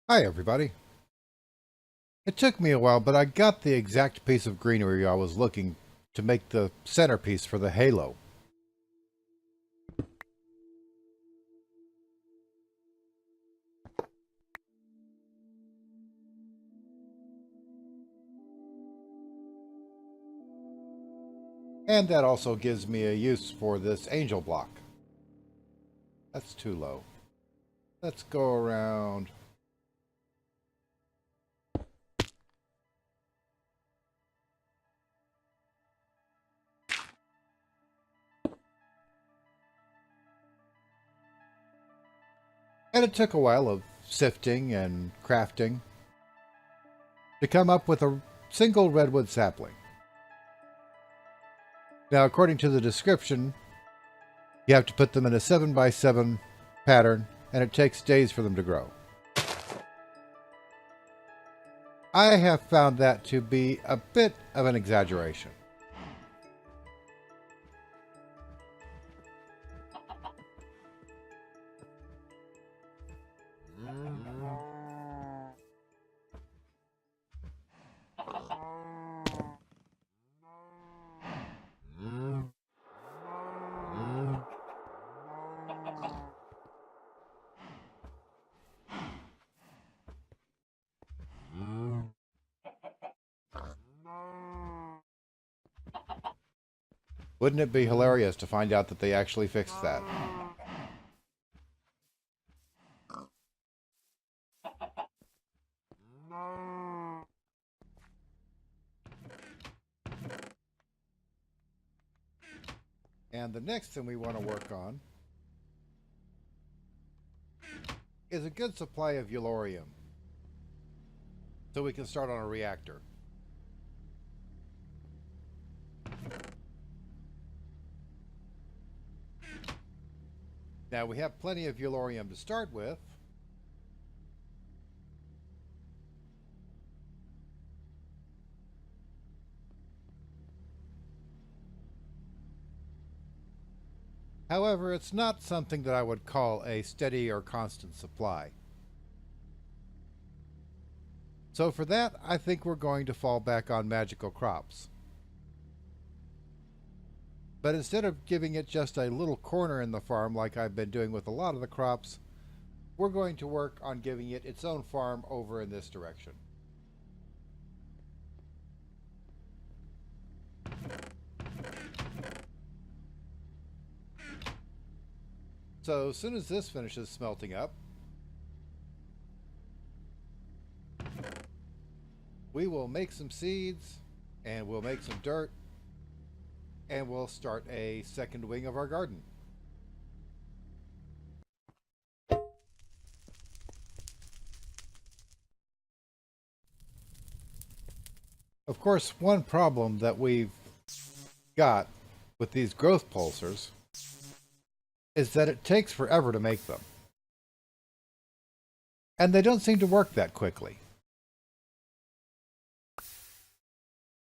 Hi everybody. It took me a while, but I got the exact piece of greenery I was looking to make the centerpiece for the halo. And that also gives me a use for this angel block. That's too low. Let's go around. And it took a while of sifting and crafting to come up with a single redwood sapling. Now, according to the description, you have to put them in a 7x7 pattern, and it takes days for them to grow. I have found that to be a bit of an exaggeration. Wouldn't it be hilarious to find out that they actually fixed that? And the next thing we want to work on is a good supply of Eulorium, so we can start on a reactor. Now we have plenty of Eulorium to start with. However, it's not something that I would call a steady or constant supply. So for that, I think we're going to fall back on magical crops. But instead of giving it just a little corner in the farm like I've been doing with a lot of the crops, we're going to work on giving it its own farm over in this direction. So as soon as this finishes smelting up, we will make some seeds, and we'll make some dirt, and we'll start a second wing of our garden. Of course, one problem that we've got with these growth pulsers is that it takes forever to make them. And they don't seem to work that quickly.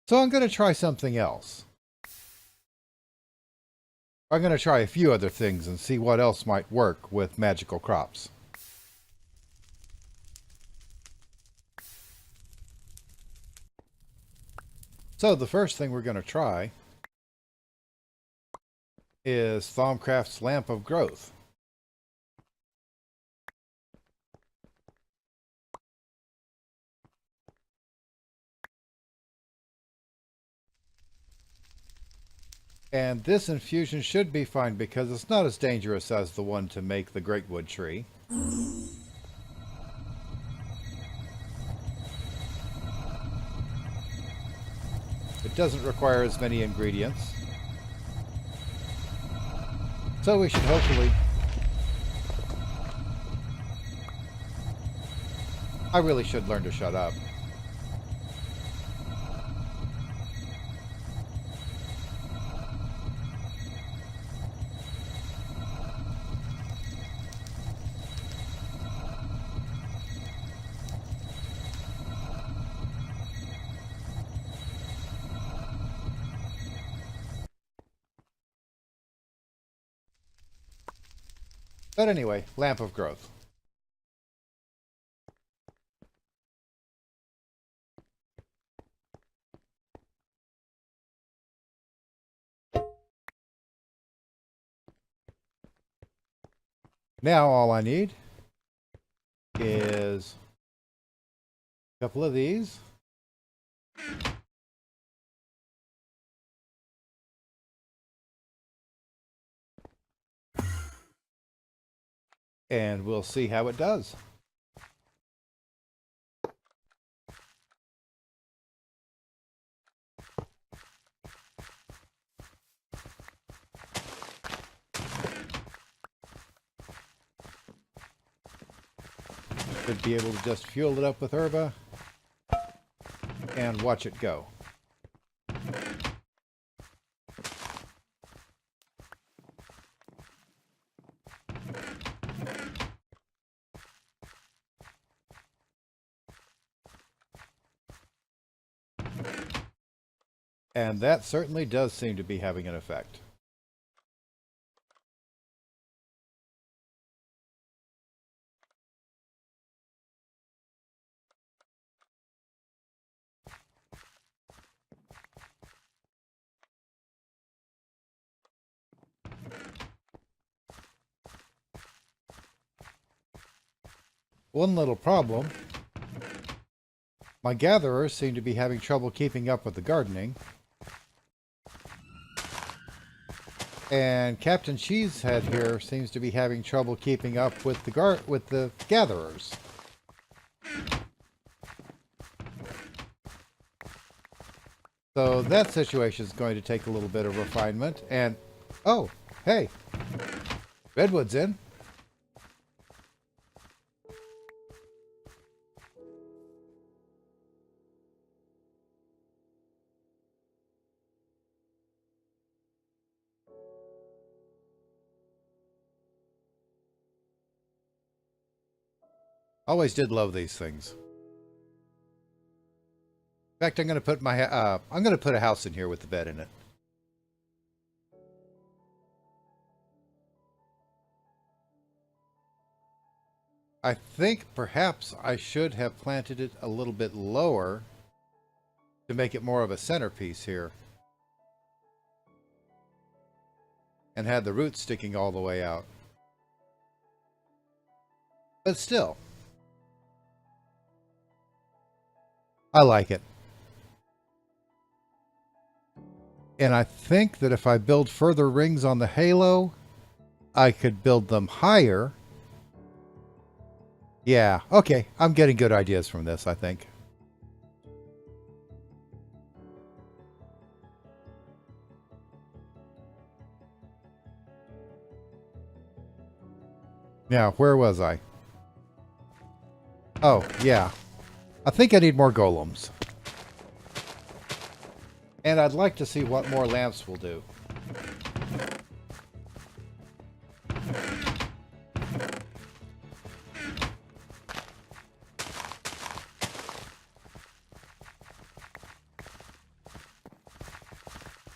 So I'm going to try something else. I'm going to try a few other things and see what else might work with magical crops. So the first thing we're going to try is Thaumcraft's Lamp of Growth. And this infusion should be fine because it's not as dangerous as the one to make the Greatwood tree. It doesn't require as many ingredients. So we should hopefully... I really should learn to shut up. But anyway, Lamp of Growth. Now all I need is a couple of these. And we'll see how it does. Should be able to just fuel it up with herba and watch it go. And that certainly does seem to be having an effect. One little problem. My gatherers seem to be having trouble keeping up with the gardening. And Captain Cheesehead here seems to be having trouble keeping up with the gatherers. So that situation is going to take a little bit of refinement. And oh, hey, Redwood's in. Always did love these things. In fact, I'm going to put a house in here with the bed in it. I think perhaps I should have planted it a little bit lower to make it more of a centerpiece here. And had the roots sticking all the way out. But still, I like it. And I think that if I build further rings on the halo, I could build them higher. Yeah, okay. I'm getting good ideas from this, I think. Now, where was I? Oh, yeah. I think I need more golems. And I'd like to see what more lamps will do.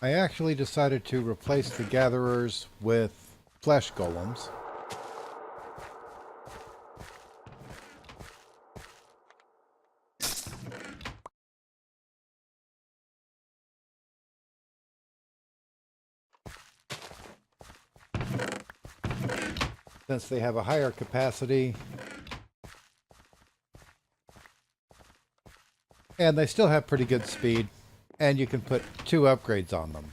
I actually decided to replace the gatherers with flesh golems. Since they have a higher capacity. And they still have pretty good speed. And you can put 2 upgrades on them.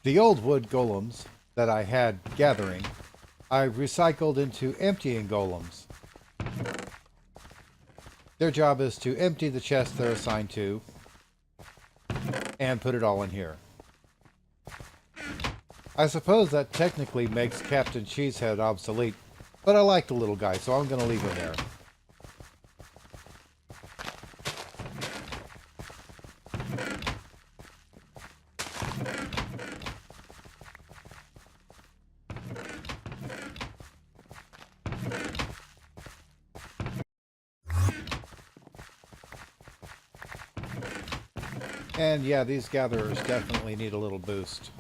The old wood golems that I had gathering, I recycled into emptying golems. Their job is to empty the chest they're assigned to and put it all in here. I suppose that technically makes Captain Cheesehead obsolete, but I like the little guy, so I'm going to leave him there. And yeah, these gatherers definitely need a little boost.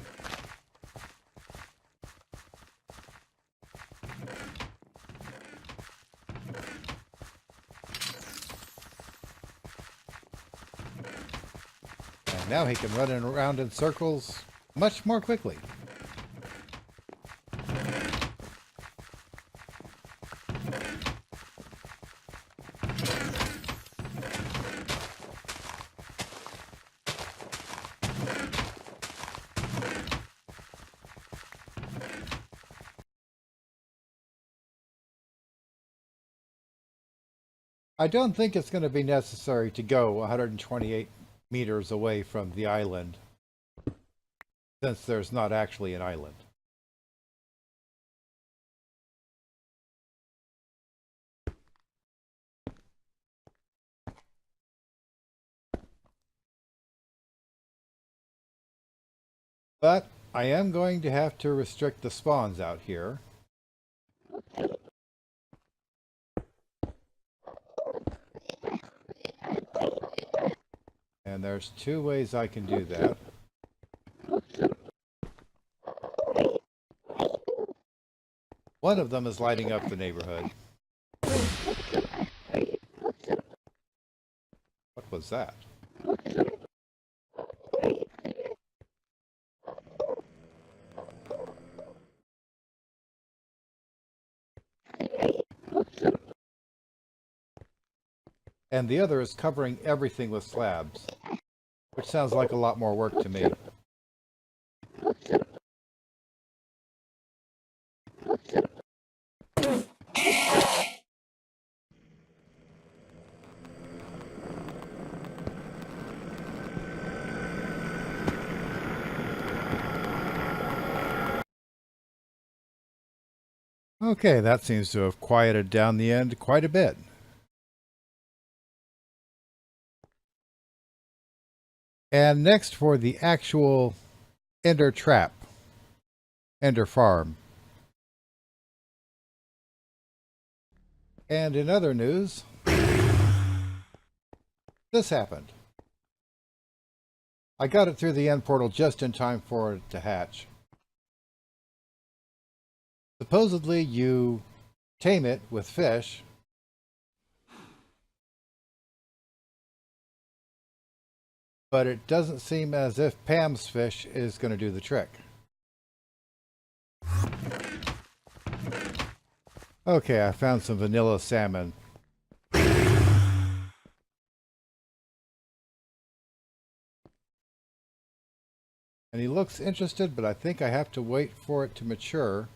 Now he can run around in circles much more quickly. I don't think it's going to be necessary to go 128 meters away from the island, since there's not actually an island. But I am going to have to restrict the spawns out here. And there's two ways I can do that. One of them is lighting up the neighborhood. What was that? And the other is covering everything with slabs, which sounds like a lot more work to me. Okay, that seems to have quieted down the end quite a bit. And next for the actual Ender trap, Ender farm. And in other news, this happened. I got it through the end portal just in time for it to hatch. Supposedly you tame it with fish, but it doesn't seem as if Pam's fish is going to do the trick. Okay, I found some vanilla salmon. And he looks interested, but I think I have to wait for it to mature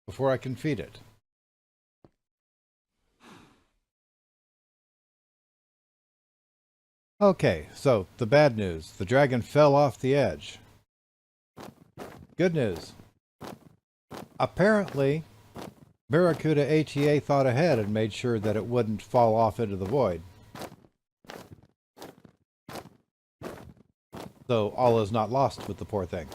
before I can feed it. Okay, so the bad news. The dragon fell off the edge. Good news. Apparently, Barracuda ATA thought ahead and made sure that it wouldn't fall off into the void. So all is not lost with the poor thing.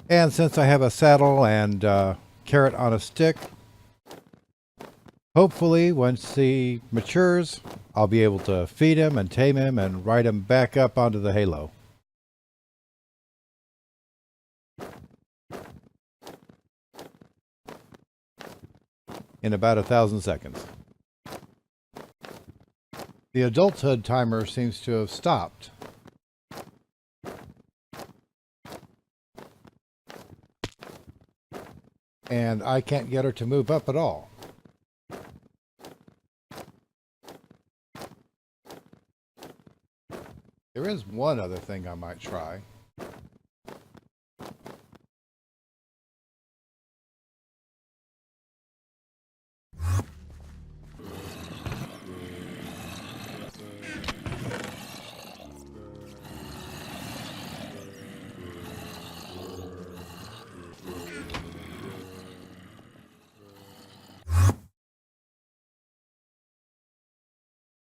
And since I have a saddle and carrot on a stick, hopefully once he matures, I'll be able to feed him and tame him and ride him back up onto the halo. In about 1,000 seconds. The adulthood timer seems to have stopped. And I can't get her to move up at all. There is one other thing I might try.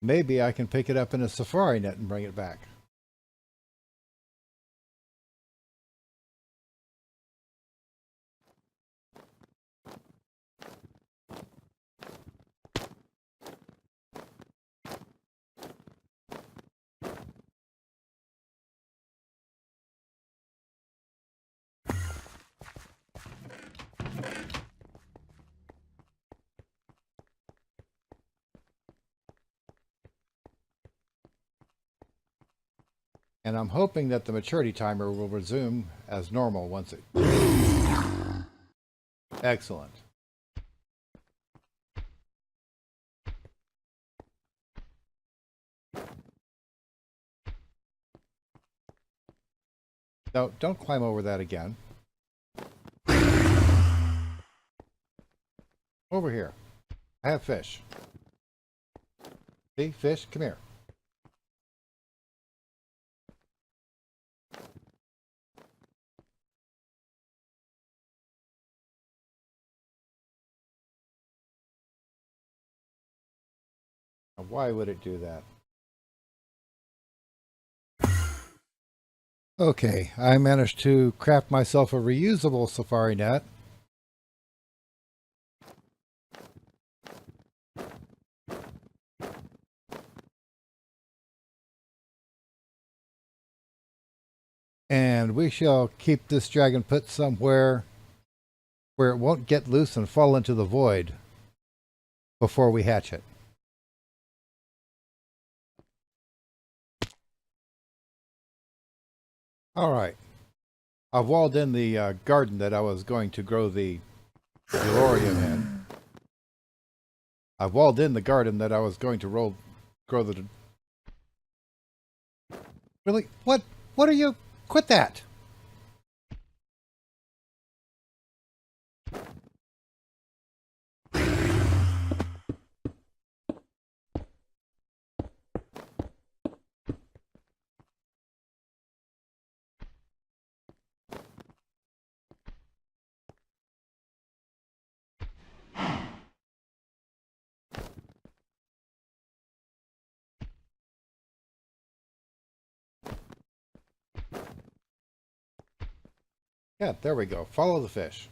Maybe I can pick it up in a safari net and bring it back. And I'm hoping that the maturity timer will resume as normal once it... Excellent. No, don't climb over that again. Over here. I have fish. See, fish, come here. Now, why would it do that? Okay, I managed to craft myself a reusable safari net. And we shall keep this dragon put somewhere where it won't get loose and fall into the void before we hatch it. All right. I've walled in the garden that I was going to grow the Delorium in. I've walled in the garden that I was going to grow the... Really? What are you... Quit that! Yeah, there we go. Follow the fish.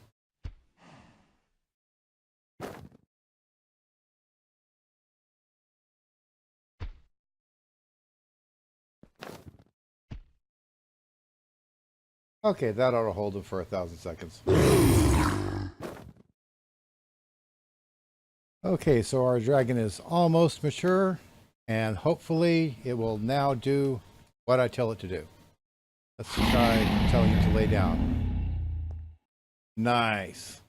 Okay, that ought to hold him for 1,000 seconds. Okay, so our dragon is almost mature, and hopefully it will now do what I tell it to do. Let's try telling it to lay down. Nice.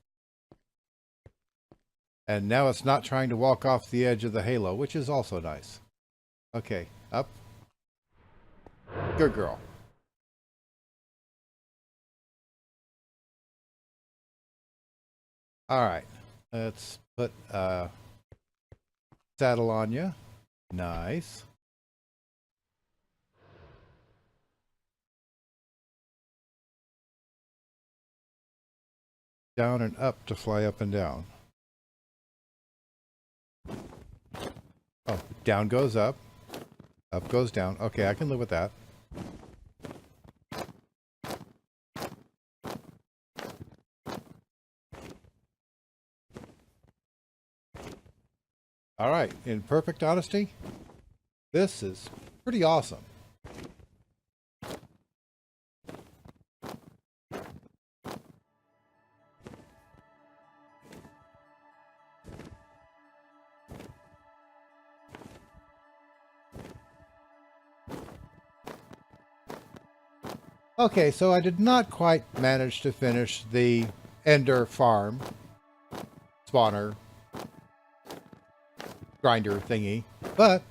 And now it's not trying to walk off the edge of the halo, which is also nice. Okay, up. Good girl. All right, let's put a saddle on you. Nice. Down and up to fly up and down. Oh, down goes up. Up goes down. Okay, I can live with that. All right, in perfect honesty, this is pretty awesome. Okay, so I did not quite manage to finish the Ender farm spawner grinder thingy, but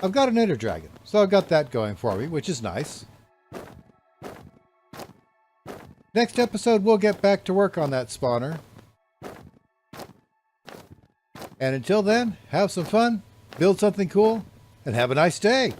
I've got an Ender Dragon, so I've got that going for me, which is nice. Next episode, we'll get back to work on that spawner. And until then, have some fun, build something cool, and have a nice day.